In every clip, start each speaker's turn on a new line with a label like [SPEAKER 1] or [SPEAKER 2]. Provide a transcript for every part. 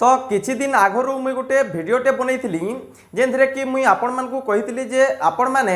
[SPEAKER 1] तो किछि दिन आगरू मुई गोटे भिडियोटे बनैथिली जेनथरे कि मुई आपण मानकु कहिथिली जे आपण माने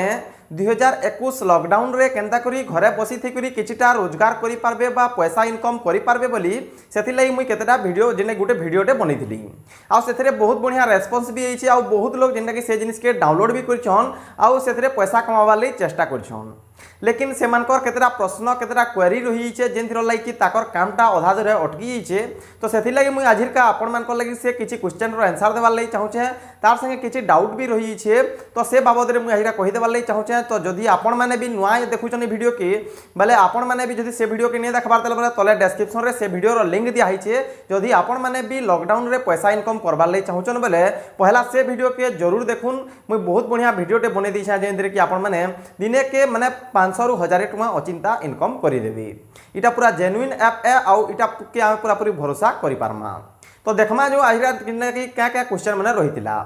[SPEAKER 1] 2021 लॉकडाउन रे केनता करी घरे बसी थी किछिटा रोजगार करि पारबे बा पैसा इनकम करि पारबे बोली सेथि लई मुई केतेटा वीडियो जेने गोटे भिडियोटे बनैथिली आ सेथरे बहुत बढ़िया रेस्पॉन्स भी आइछि आ बहुत लोग जेनटा कि से जिनिस के डाउनलोड भी करछन आ सेथरे पैसा कमावा लई चेष्टा करछन लेकिन सेमानकर केतेटा प्रश्न केतेटा क्वेरी रही छे जेनथिर लागि कि ताकर कामटा अधा धरे अटकी छे तो सेथि लागि मुई आजिरका आपण मानकर लागि से किछि क्वेश्चन रो आंसर देवार लागि चाहू छे तार संगे किछि डाउट भी रही छे तो से बाबद रे मुई आजिरा कहि देवार लागि चाहू छे तो जदि आपण माने भी नुआ देखुछन वीडियो के बेले आपण माने भी जदि से वीडियो के नै देखबार तले तले डिस्क्रिप्शन रे से वीडियो रो लिंक दिया छे जदि आपण माने भी लॉकडाउन रे पैसा इनकम करबार लागि चाहूछन बेले पहला से वीडियो के जरूर देखुन मुई बहुत बढ़िया वीडियोटे बनै दी छे जेनथिर कि आपण माने दिने के माने 500 रु 1000 टका अचिंता इनकम करिदेबी इटा पूरा जेन्युइन ऐप है आउ इटा के हम पूरा पूरी भरोसा करि पारमा तो देखमा जो आहिरा कि क्या क्या क्वेश्चन माने रहितिला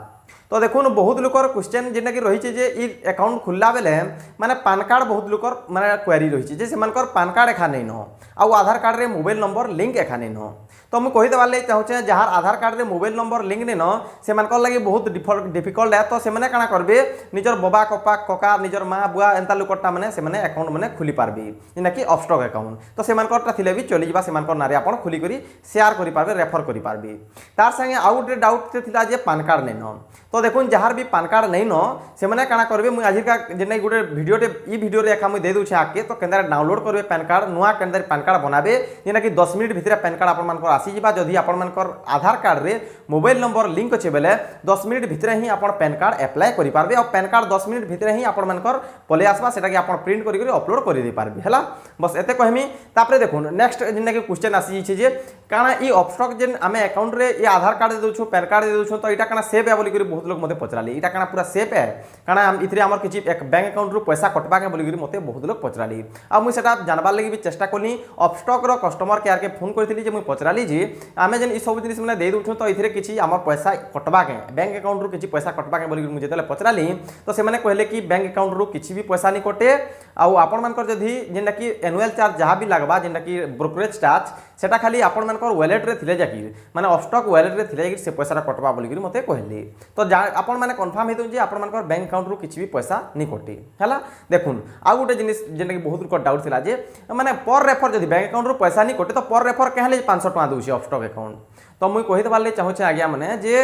[SPEAKER 1] तो देखुन बहुत लोकर क्वेश्चन जेना कि रही जे ई अकाउंट खुलला बेले माने पैन कार्ड बहुत लोकर माने क्वेरी रही जे सेमानकर पैन कार्ड एखा नै न आउ आधार कार्ड रे मोबाइल नंबर लिंक एखा नै न तो मुझे कही देवार लगे चाहूँ जहाँ आधार कार्ड रे मोबाइल नंबर लिंक नहीं न से लगे बहुत डिफिकल्ट है तो से काना करबे निजर बबा कपा कका निजर माँ बुआ एंता लोकटा माने से अकाउंट माने खुली पारबे जेना कि अपस्टॉक अकाउंट तो से थिले भी चली जा से नारे आपण खुली करी शेयर करि पारबे रेफर करि पारबे तार संगे आउ गोटे डाउट थिला जे पैन कार्ड नहीं न तो देखुन जहाँ भी पैन कार्ड नहीं न से काना करबे मुझे आजिका जेना गोटे वीडियोटे ई वीडियो रे एका मुझे दे दूछे आके तो केंदा डाउनलोड करबे पैन कार्ड नुआ केंदा पैन कार्ड बनाबे जेना कि 10 मिनट भितर पैन कार्ड आपण मानकर आसी जिबा जदि आपण मानकर आधार कार्ड रे मोबाइल नंबर लिंक अच्छे बेले 10 मिनट भितर ही आपण पैन कार्ड अप्लाई करि पारबे और पैन कार्ड 10 मिनट भितर ही आपण मानकर पले आसबा सेटा कि आपण प्रिंट करि अपलोड करि दे पारबे हला बस एते कहमी तापरे देखुन नेक्स्ट जेना कि क्वेश्चन आसी छै जे काना ई अपस्टॉक जेन आमे अकाउंट रे ये आधार कार्ड दे दोछु पैन कार्ड दे दोछु तो इटा काना सेफ है बोली करी बहुत लोग मते पचराली इटा काना पूरा सेफ है काना हम इथरे हमर किछि एक बैंक अकाउंट रो पैसा कटबा के बोली करी मते बहुत लोग पचराली आ मुई सेटा जानबार लागि भी चेष्टा करनी अपस्टॉक रो कस्टमर केयर के फोन करथिली जे मुई पचराली जे आमे जेन ई सब जिनिस माने दे दोछु तो इथरे किछि हमर पैसा कटबा के बैंक अकाउंट रो किछि पैसा कटबा के बोली करी मुझे तले पचराली तो से माने कहले कि बैंक अकाउंट रो किछि भी पैसा नहीं कटे आ आपण मानकर जदी जेना कि एनुअल चार्ज जहाँ भी लगवा जेना कि ब्रोकरेज चार्ज सेटा खाली आपण मानकर वॉलेट रे थिले जाकी माने अपस्टॉक वॉलेट रे थिले जाकी से पैसा कटवा बोली करी मते कहले तो आपण माने कंफर्म हेतु जे आपण मानकर बैंक अकाउंट रो किछि भी पैसा नहीं कटे हला देखुन आ गोटे जिनिस जेना कि बहुत को डाउट थिला जे माने पर रेफर जदी बैंक अकाउंट रो पैसा नहीं कटे तो पर रेफर कहले 500 टका दोछि अपस्टॉक अकाउंट तो मुई कहि दबाले चाहू छे आज्ञा माने जे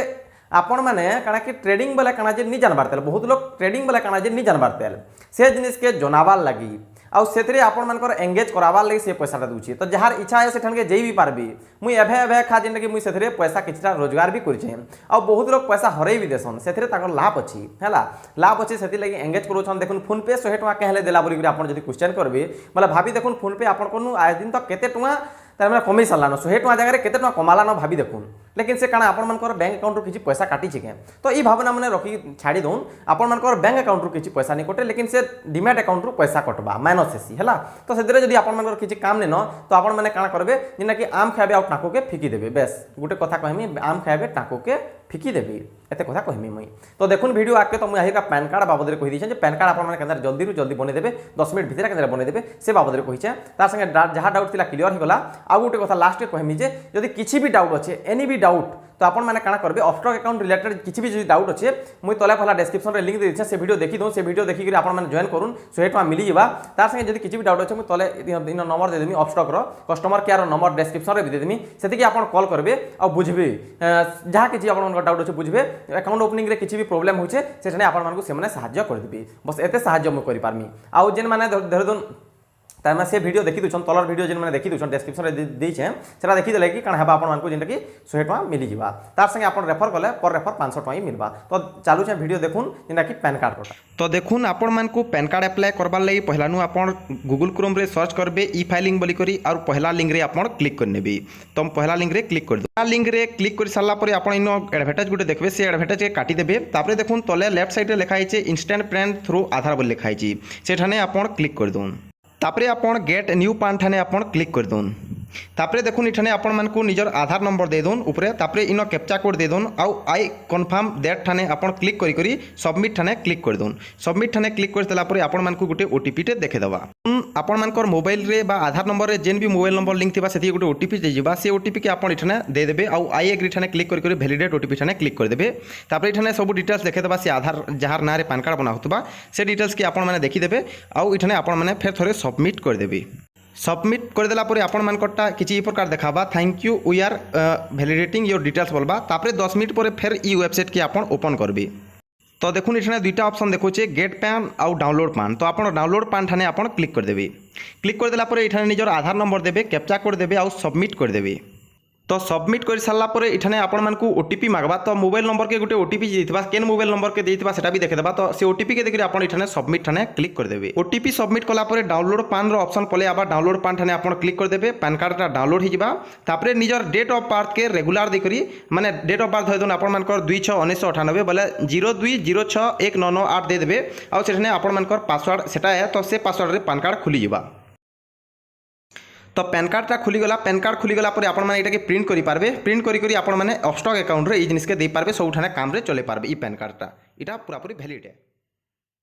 [SPEAKER 1] आपण माने काना कि ट्रेडिंग बेले काना जे नहीं जानबार तेल बहुत लोग ट्रेडिंग बेले काना जे नहीं जानबार तेल से जिनिस के जनाबार लगी आउ सेथरे आपण मानकर एंगेज कराबार लागि से पैसा दूची तो जहार इच्छा है सेठन के जेई भी पारबी मुई एभे एभे खा जेन कि मुई सेथरे पैसा किछटा रोजगार भी करछे आ बहुत लोग पैसा हरई भी देसन सेथरे ताकर लाभ अछि हला लाभ अछि सेति लागि एंगेज करूछन देखुन फोन पे 100 टका कहले देला बोली आपण जदी क्वेश्चन करबे मतलब भाभी देखुन फोन पे आपण कोनु आय दिन तो केते टका तार माने कमी सालानो 100 टका जगह रे केते टका कमालानो भाभी देखुन लेकिन से काना आपण मानकर बैंक अकाउंट रो किछि पैसा काटी छिके तो ई भावना माने रखी छाड़ी दोन आपण मानकर बैंक अकाउंट रो किछि पैसा नहीं कटे लेकिन से डीमैट अकाउंट रो पैसा कटबा माइनस हेसी हला तो सेदरे जदी आपण मानकर किछि काम ने न तो आपण माने काना करबे जेना कि आम खाबे आ टाको के फिकी देबे बेस गुटे कथा कहमी आम खाबे टाको के फिकी देबे एते कथा कहमी मई तो देखुन वीडियो आके तो मुई आहिका पैन कार्ड बाबद रे कहि दिछे जे पैन कार्ड आपण माने केंदर जल्दी रु जल्दी बने देबे 10 मिनिट भितर केंदर बने देबे से बाबद रे कहिछे तार संगे जहा डाउट थिला क्लियर हो गला आ गुटे कथा लास्ट कहमी जे जदी किछि भी डाउट अछि एनी भी डाउट तो आपण माने काना करबे अपस्टॉक अकाउंट रिलेटेड किछि भी जदी डाउट अछि मुई तले पहला डिस्क्रिप्शन रे लिंक दे दिछे से वीडियो देखि दो से वीडियो देखि करी आपण माने जॉइन करून 100 टका मिली जिबा तार संगे जदी किछि भी डाउट अछि मुई तले इन नंबर दे देमी अपस्टॉक रो कस्टमर केयर रो नंबर डिस्क्रिप्शन रे दे देमी सेति कि आपण कॉल करबे आ बुझबे जहा किछि आपण मानकर डाउट अछि बुझबे अकाउंट ओपनिंग रे किछि भी प्रॉब्लम होचे सेठने आपण मानकु से माने सहायता कर देबे बस एते सहायता म करि पारमी आ जेन माने धर दोन तार से वीडियो देखि दुछन तलर वीडियो जेन माने देखि दुछन डिस्क्रिप्शन रे देइछे सेटा देखि देले कि काना हेबा आपण मानकु जेनटा कि 100 टका मिली जिबा तार संगे आपण रेफर करले पर रेफर 500 टका ही मिलबा तो चालू छे वीडियो देखुन जेना कि पैन कार्ड कोटा तो देखुन आपण मानकु पैन कार्ड अप्लाई करबार लागि पहिलानु आपण गूगल क्रोम रे सर्च करबे ई फाइलिंग बोली करी और पहला लिंक रे आपण क्लिक कर नेबे तो पहला लिंक रे क्लिक कर दो लिंक रे क्लिक कर साला पर आपण इन एडवर्टाइज गुटे देखबे से एडवर्टाइज के काटी देबे तापरे देखुन तले लेफ्ट साइड रे लिखा हिचे इंस्टेंट पेमेंट थ्रू आधार बोली लिखा हिची सेठाने आपण क्लिक कर दोन तापरे आपण गेट न्यू पान ठाने आपण क्लिक कर दोन तापरे देखुन इठाने आपण मानकु निजर आधार नंबर दे दोन ऊपरे तापरे इन कैप्चा कोड दे दोन आउ आई कन्फर्म दैट ठाने आपण क्लिक करी सबमिट ठाने क्लिक कर दोन सबमिट ठाने क्लिक कर देला परे आपण मानकु गुटे ओटीपी टे देखे दबा आपण मानकर मोबाइल रे बा आधार नंबर रे जेन भी मोबाइल नंबर लिंक थिबा सेति गोटे ओटीपी देजिबा से ओटीपी के आपण इठाने दे देबे आउ आई एग्री ठाने क्लिक करी वैलिडेट ओटीपी ठाने क्लिक कर देबे तापर इठाने सब डिटेल्स देखे देबा से आधार जहार ना रे पैन कार्ड बना होतबा से डिटेल्स के आपण माने देखि देबे आउ इठाने आपण माने फेर थरे सबमिट कर देबे सबमिट करदेला पर आपण मानकटा किसी प्रकार देखाबा thank you we are validating your details बोलबा तापर 10 मिनट पर फिर ई वेबसाइट के आपण ओपन करबे तो देखुन इठाने दुईटा ऑप्शन देखुचे गेट पैन आउ डाउनलोड पैन तो आपण डाउनलोड पैन ठाने आपण क्लिक कर देबे क्लिक कर देला पर इठाने निजर आधार नंबर देबे कैप्चा कोड देबे आउ सबमिट कर देबे तो सबमिट कर सारा पर इठाने आपण मानकू ओटीपी मागबा तो मोबाइल नंबर के गोटे ओटीपी देथिबा केन मोबाइल नंबर के देथिबा सेटा भी देखेदेबा तो से ओटीपी के देखि आपण इठाने सबमिट ठाने क्लिक कर देबे ओटीपी सबमिट कला पर डाउनलोड पैन रो ऑप्शन पले आबा डाउनलोड पैन ठाने आपण क्लिक कर देबे पैन कार्ड टा डाउनलोड हिजिबा तापर निजर डेट ऑफ बर्थ के रेगुलर देखरी माने डेट ऑफ बर्थ होय आपण मानकर 26/1998 बोले 02061998 दे देबे आ सेठाने आपण मानकर पासवर्ड सेटा है तो से पासवर्ड रे पैन कार्ड खुली जिबा तो पैन कार्डटा खुलीगला पैन कार्ड खुलीगला पर आपण माने एटा के प्रिंट करि पारबे प्रिंट करी करी आपण माने स्टॉक अकाउंट रे ई जिनिस के दे पारबे सब ठाने काम रे चले पारबे ई पैन कार्डटा इटा पूरा पूरी वैलिड है।